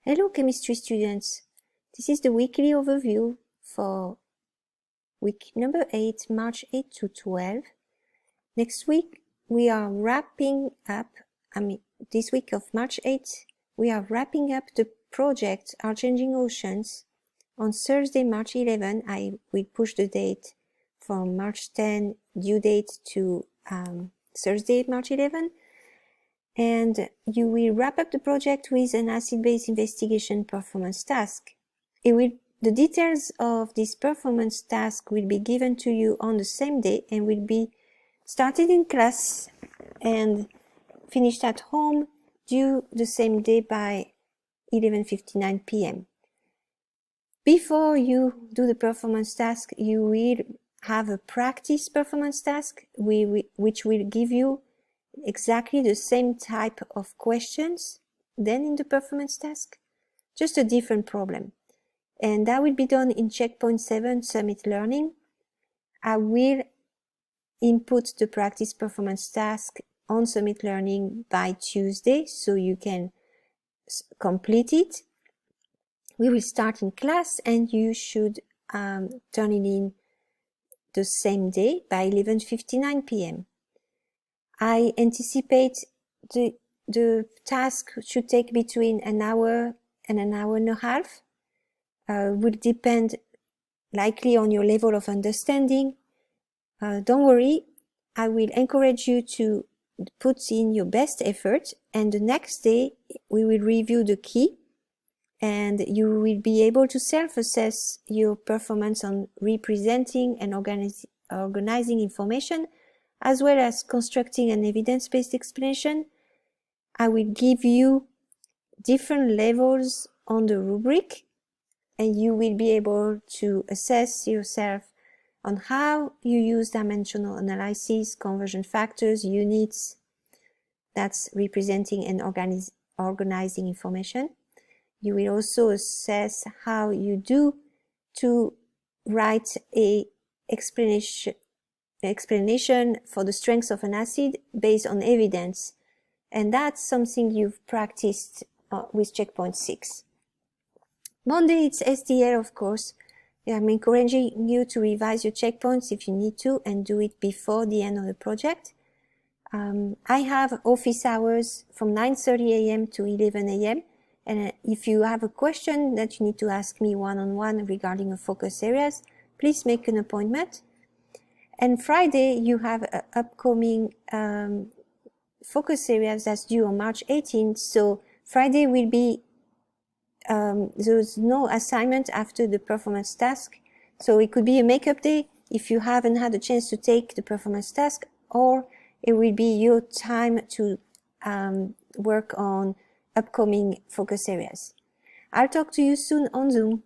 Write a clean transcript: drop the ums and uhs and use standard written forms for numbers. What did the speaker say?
Hello chemistry students, this is the weekly overview for week number 8, March 8 to 12. Next week we are wrapping up, this week of March 8, we are wrapping up the project Our Changing Oceans. On Thursday, March 11, I will push the date from March 10 due date to Thursday, March 11. And you will wrap up the project with an acid-base investigation performance task. The details of this performance task will be given to you on the same day and will be started in class and finished at home due the same day by 11:59 p.m. Before you do the performance task, you will have a practice performance task which will give you exactly the same type of questions than in the performance task, just a different problem. And that will be done in Checkpoint 7 Summit Learning. I will input the practice performance task on Summit Learning by Tuesday, so you can complete it. We will start in class and you should turn it in the same day by 11:59 p.m. I anticipate the task should take between an hour and an hour and a half. Will depend likely on your level of understanding. Don't worry, I will encourage you to put in your best effort, and the next day we will review the key and you will be able to self-assess your performance on representing and organizing information, as well as constructing an evidence-based explanation. I will give you different levels on the rubric, and you will be able to assess yourself on how you use dimensional analysis, conversion factors, units, that's representing and organizing information. You will also assess how you do to write a explanation for the strengths of an acid based on evidence, and that's something you've practiced with Checkpoint 6. Monday it's SDL, of course. I'm encouraging you to revise your checkpoints if you need to and do it before the end of the project. I have office hours from 9:30 a.m. to 11 a.m. and if you have a question that you need to ask me one-on-one regarding your focus areas, please make an appointment. And Friday, you have upcoming focus areas that's due on March 18th. So Friday will be, there's no assignment after the performance task. So it could be a makeup day if you haven't had a chance to take the performance task, or it will be your time to work on upcoming focus areas. I'll talk to you soon on Zoom.